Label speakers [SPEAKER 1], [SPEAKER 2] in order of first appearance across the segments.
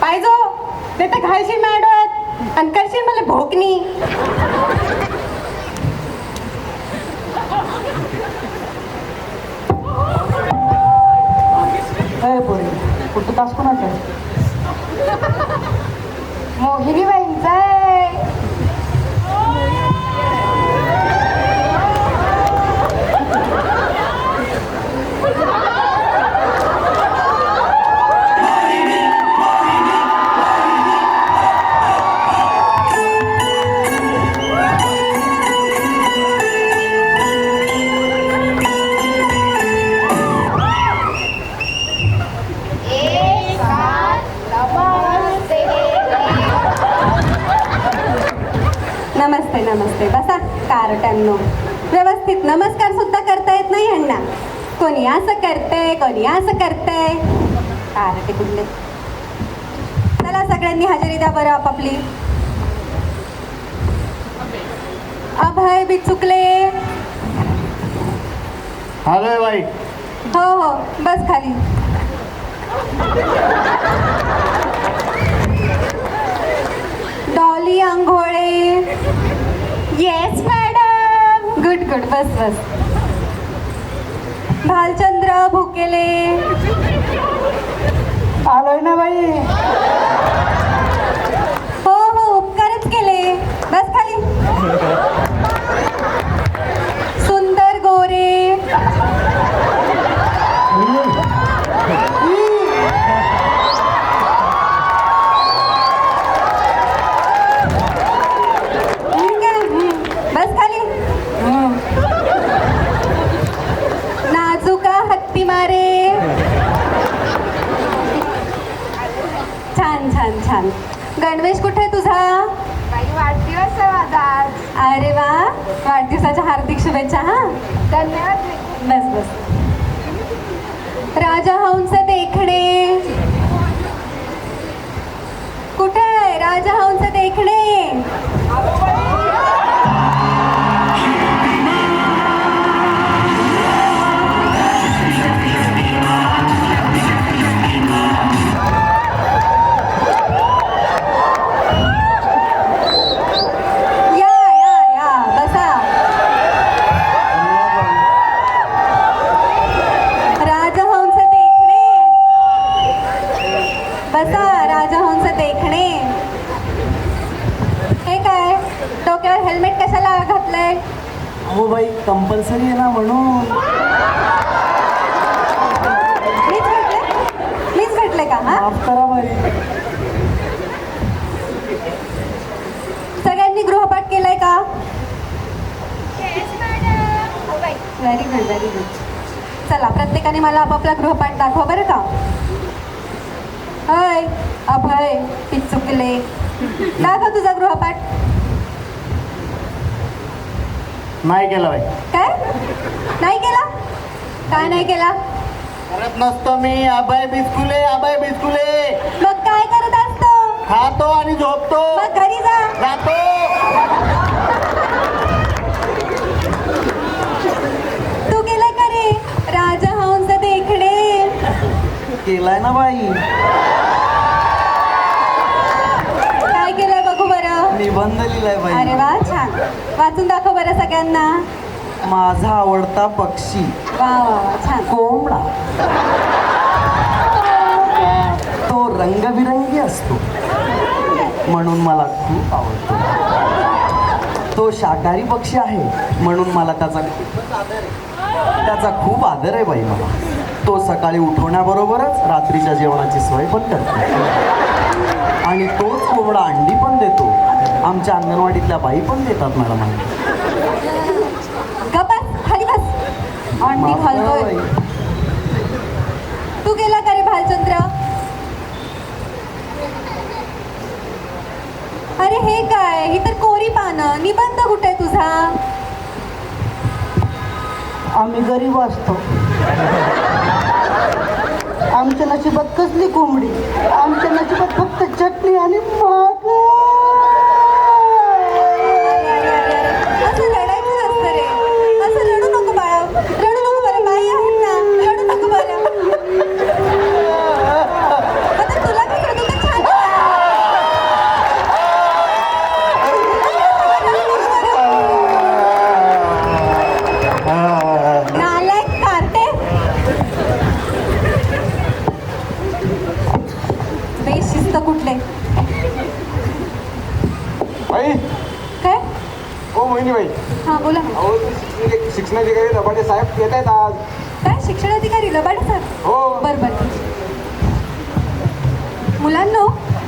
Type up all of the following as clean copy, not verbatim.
[SPEAKER 1] पाहिजो ते तर घालशील मॅडम आणि करशील मला भोकनी.
[SPEAKER 2] कुठं तास कोणाचा
[SPEAKER 1] मोहिनी बाईंचा आहे. नमस्ते नमस्ते. बसा कारट्यांनो. व्यवस्थित नमस्कार सुद्धा करता येत नाही यांना. कोणी असं करते कोणी असं करते. कारटे कुठले. चला सगळ्यांनी हजेरी द्या बरं आपापली. अभय बिचुकले.
[SPEAKER 2] हॅलो बाई.
[SPEAKER 1] हो हो बस खाली. Dolly Anghole. Yes madam. Good good बस बस. भालचंद्र भुकेले.
[SPEAKER 2] आलोय ना बाई.
[SPEAKER 1] हो हो उपकारच केले. बस खाली. सुंदर गोरे. बस खाली. नाजुका हत्ती मारे. छान छान छान. गणवेश कुठे तुझा.
[SPEAKER 3] वाढदिवस आहे माझा आज.
[SPEAKER 1] अरे वा वाढदिवसाच्या हार्दिक शुभेच्छा. हा
[SPEAKER 3] धन्यवाद.
[SPEAKER 1] बस बस. राजहंस देखणे. कुठे आहे राजहंस देखणे. बसा राजहंस देखणे. हे काय डोक्यावर हेल्मेट कशाला घातलंय.
[SPEAKER 2] हो बाई कंपल्सरी आहे ना म्हणून.
[SPEAKER 1] मीच भेटले का. हा
[SPEAKER 2] माफ करा बाई.
[SPEAKER 1] सगळ्यांनी गृहपाठ केलाय का. Very good very good. चला प्रत्येकाने मला आपापला गृहपाठ दाखवा बरं का. होय अभय पिचुकले. दाखव तुझा गृहपाठ.
[SPEAKER 2] नाही केलं बाई.
[SPEAKER 1] काय नाही केला. काय नाही केला.
[SPEAKER 2] करत नसतो मी. अभय बिस्कुले अभय बिस्कुले.
[SPEAKER 1] मग काय करत असतो.
[SPEAKER 2] खातो आणि झोपतो.
[SPEAKER 1] मग घरी जा.
[SPEAKER 2] जातो.
[SPEAKER 1] तू केलं का रे राजहंस देखणे.
[SPEAKER 2] केलाय ना बाई.
[SPEAKER 1] काय केलंय बघू बरं.
[SPEAKER 2] निबंध लिहिलाय बाई.
[SPEAKER 1] अरे वा छान. वाचून दाखव बरं सगळ्यांना.
[SPEAKER 2] माझा आवडता पक्षी
[SPEAKER 1] वा वा वा छान.
[SPEAKER 2] कोंबडा. तो रंगबिरंगी असतो म्हणून मला खूप आवडतो. तो शाकाहारी पक्षी आहे म्हणून मला त्याचा खूप आदर आहे बाई मला. तो सकाळी उठवण्याबरोबरच रात्रीच्या जेवणाची सोय पण करतो. आणि तोच कोंबडा अंडी पण देतो. आमच्या अंगणवाडीतल्या बाई पण देतात मॅडम.
[SPEAKER 1] गप्प खाली बस. अंडी घालतोय. तू गेला का रे भालचंद्र. अरे हे काय. ही तर कोरी पानं. निबंध कुठे तुझा.
[SPEAKER 4] आम्ही गरीब असतो. आमच्या नशिबात कसली कोंबडी. आमच्या नशिबात फक्त चटणी आणि
[SPEAKER 1] असं रडायचं नसतं रे. असं रडू नको बाळा. रडू नको बरं. बाई आहेत ना. रडू नको
[SPEAKER 5] अहो शिक्षणाधिकारी रबाडे साहेब येत आहेत आज.
[SPEAKER 1] काय शिक्षणाधिकारी लबाडे सर?
[SPEAKER 5] हो.
[SPEAKER 1] बरोबर. मुलांनो,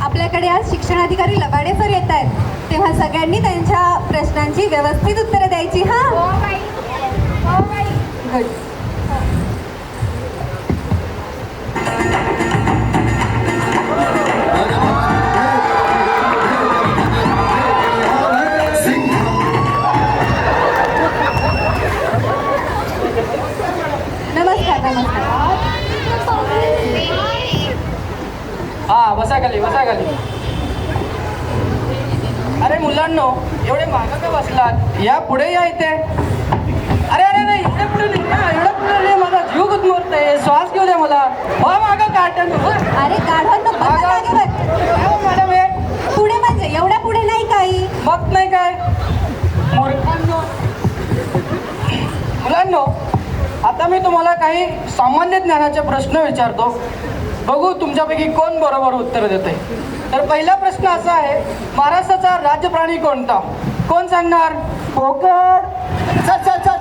[SPEAKER 1] आपल्याकडे आज शिक्षणाधिकारी लबाडे सर येत आहेत, तेव्हा सगळ्यांनी त्यांच्या प्रश्नांची व्यवस्थित उत्तरं द्यायची. हा,
[SPEAKER 3] हो बाई हो बाई.
[SPEAKER 1] गुड. नमस्कार नमस्कार.
[SPEAKER 6] हा बसा खाली. अरे मुलांनो, एवढे मागं का बसलात? या पुढे या इथे. अरे अरे नाही, इथे पुढे नाही ना, एवढं पुढे नाही, माझा जीव गुदमरतोय, श्वास घेऊ द्या मला. हो मागं कार्टन.
[SPEAKER 1] अरे गाढवांनो, बसा जागेवर.
[SPEAKER 6] मॅडम हे
[SPEAKER 1] पुढे म्हणजे एवढ्या पुढे नाही काही.
[SPEAKER 6] मग नाही काय मूर्खांनो. मुलांनो, आता मी तुम्हाला काही सामान्य ज्ञानाचे प्रश्न विचारतो, बघू तुमच्यापैकी कोण बरोबर उत्तर देते. तर पहिला प्रश्न असा आहे, महाराष्ट्राचा राज्य प्राणी कोणता? कोण सांगणार?
[SPEAKER 2] पोकळ.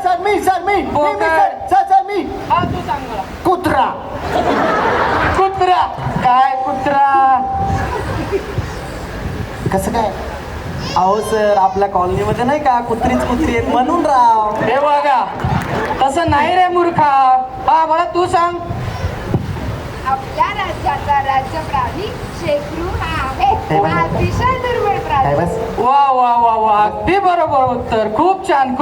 [SPEAKER 2] सर मी
[SPEAKER 6] हा तू सांग मला.
[SPEAKER 2] कुत्रा.
[SPEAKER 6] कुत्रा. काय कुत्रा?
[SPEAKER 2] कसं काय? अहो सर, आपल्या कॉलनीमध्ये नाही का कुत्री आहेत म्हणून राव.
[SPEAKER 6] हे बघा, तसं नाही रे मूर्खा. हा मला तू सांग.
[SPEAKER 3] आपल्या राज्याचा राज्य प्राणी शेकरू हा आहे.
[SPEAKER 2] हे बघ.
[SPEAKER 3] अतिशय दुर्मिळ
[SPEAKER 2] काय
[SPEAKER 3] प्राणी.
[SPEAKER 2] बस.
[SPEAKER 6] वा वा वा वा, अगदी बरोबर उत्तर. खूप छान.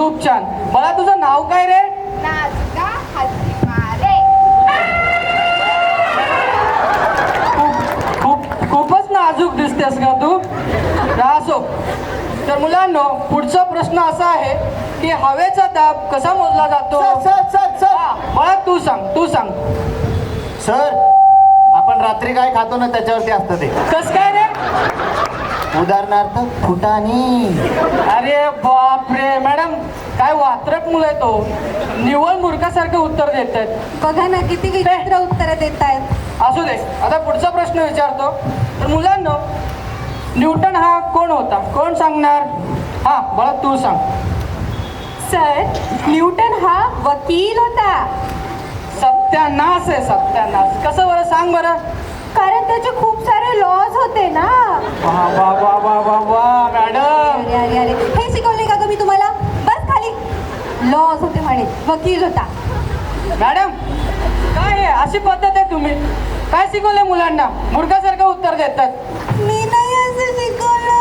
[SPEAKER 6] मला तुझं नाव काय रे?
[SPEAKER 3] नाचका हत्ती मारे.
[SPEAKER 6] खूपच नाजूक दिसतेस का तू? असो. तर मुलांनो, पुढचा प्रश्न असा आहे की हवेचा दाब कसा मोजला जातो? हा, मला तू सांग.
[SPEAKER 2] सर, आपण रात्री काय खातो ना त्याच्यावरती असतं ते.
[SPEAKER 6] कस काय रे?
[SPEAKER 2] उदाहरणार्थ फुटाणी.
[SPEAKER 6] अरे बापरे मॅडम, काय वात्रट मुलं आहे तो. निव्वळ मूर्खासारखं उत्तर देत आहेत.
[SPEAKER 1] बघा ना, किती विचित्र उत्तरं देत आहेत.
[SPEAKER 6] असू दे, आता पुढचा प्रश्न विचारतो. तर मुलांनो, न्यूटन हा कोण होता? कोण सांगणार? हा मला तू सांग.
[SPEAKER 1] सर, न्यूटन हा वकील होता.
[SPEAKER 6] सत्यानाश आहे, सत्यानाश. कसं बरं सांग बरं.
[SPEAKER 1] कारण त्याचे खूप सारे लॉज होते ना.
[SPEAKER 6] वा वा वा वा वा वा मॅडम.
[SPEAKER 1] अरे हे शिकवले का ग मी तुम्हाला? बस खाली. लॉज होते म्हणे, वकील होता.
[SPEAKER 6] मॅडम, काय आहे अशी पद्धत आहे तुम्ही? काय शिकवले मुलांना? मूर्खासारखं उत्तर देतात.
[SPEAKER 1] मी नाही असं शिकवलं.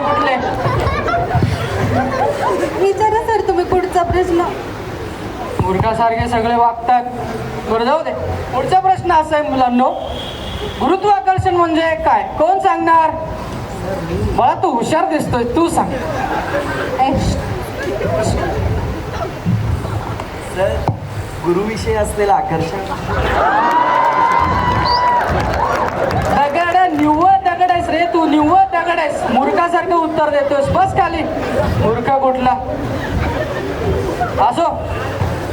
[SPEAKER 6] कुठले?
[SPEAKER 1] विचारा सर तुम्ही पुढचा प्रश्न.
[SPEAKER 6] मूर्खासारखे सगळे वागतात. बरं जाऊ दे. पुढचा प्रश्न असा आहे मुलांनो, गुरुत्वाकर्षण म्हणजे काय? कोण सांगणार? मला तू हुशार दिसतोय, तू सांग.
[SPEAKER 2] सर, गुरुविषयी असलेलं आकर्षण.
[SPEAKER 6] निव्वळ दगड आहेस रे तू, निव्वळ दगड आहेस. मूर्खासारखं उत्तर देतोस. बस खाली. मूर्ख कुठला? असो.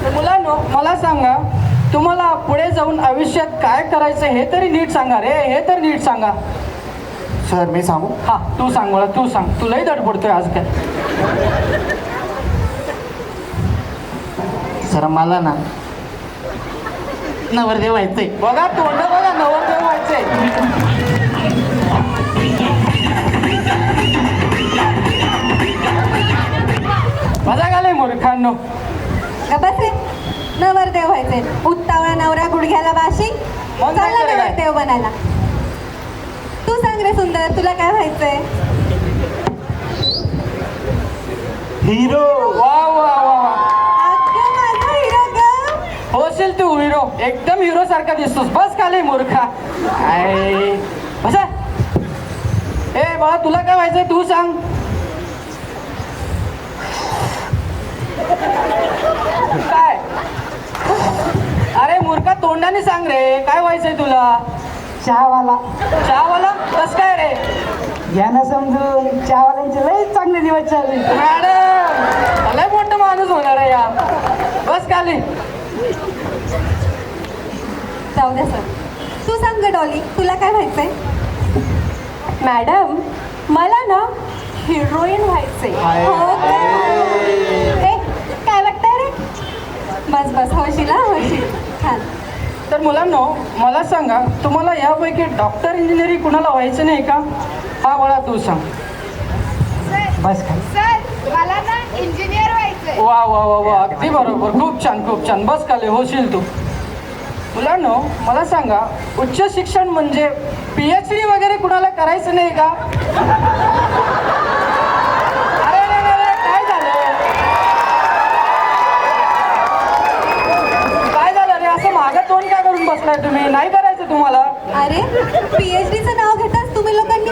[SPEAKER 6] तर मुलांनो, मला सांगा, तुम्हाला पुढे जाऊन आयुष्यात काय करायचं हे तरी नीट सांगा रे. हे तर नीट सांगा.
[SPEAKER 2] सर मी सांगू?
[SPEAKER 6] हा तू सांग मला, तू सांग. तू लई धडपडतोय आज काय.
[SPEAKER 2] सर मला ना नवरदेव व्हायचंय.
[SPEAKER 6] बघा तोंड बघा, नवरदेव व्हायचंय. मजा घाले मूर्खांनो.
[SPEAKER 1] बस रे, नवरदेव व्हायचे. उत्तावळा नवरा गुडघ्याला बाशिंग.
[SPEAKER 6] मग काय
[SPEAKER 1] चालला
[SPEAKER 6] करायचं?
[SPEAKER 1] नवरदेव बनायला. तू सांग रे सुंदर, तुला काय व्हायचंय?
[SPEAKER 2] हिरो.
[SPEAKER 6] वा वा वा,
[SPEAKER 1] अगं माझा हिरो ग.
[SPEAKER 6] होशील तू हिरो. एकदम हिरो सारखा दिसतोस. बस खाली मूर्खा. काय बसा. ए बाळा, तुला काय व्हायचंय तू सांग. काय? अरे मूर्खा, तोंडाने सांग रे, काय व्हायचंय तुला?
[SPEAKER 4] चहावाला.
[SPEAKER 6] चहावाला? कस काय रे?
[SPEAKER 4] घ्या ना समजून, चहावाल्यांचे लय चांगले दिवस चालले.
[SPEAKER 6] मॅडम, लय मोठं माणूस होणार आहे या. बस खाली.
[SPEAKER 1] जाऊ द्या सर. तू सांग ग डॉली, तुला काय व्हायचंय? मॅडम मला ना हिरोईन व्हायचंय. हो का? ए, काय वाटतंय रे? बस बस होशील हा होशील. छान.
[SPEAKER 6] तर मुलांनो मला सांगा, तुम्हाला यापैकी डॉक्टर इंजिनिअरिंग कुणाला व्हायचं नाही का? हा बाळा तू सांग.
[SPEAKER 3] सर
[SPEAKER 6] बस का?
[SPEAKER 3] सर मला ना इंजिनियर व्हायचंय.
[SPEAKER 6] वा वा वा वा अगदी बरोबर, खूप छान खूप छान. बस खाली, होशील तू. मुलांनो मला सांगा, उच्च शिक्षण म्हणजे PhD वगैरे कुणाला करायचं नाही का? अरे रे रे रे, काय झालं? काय झालं रे? असं मागं तोंड काय करून बसलाय तुम्ही? नाही करायचं तुम्हाला?
[SPEAKER 1] अरे PhDचं नाव घेताच तुम्ही लोकांनी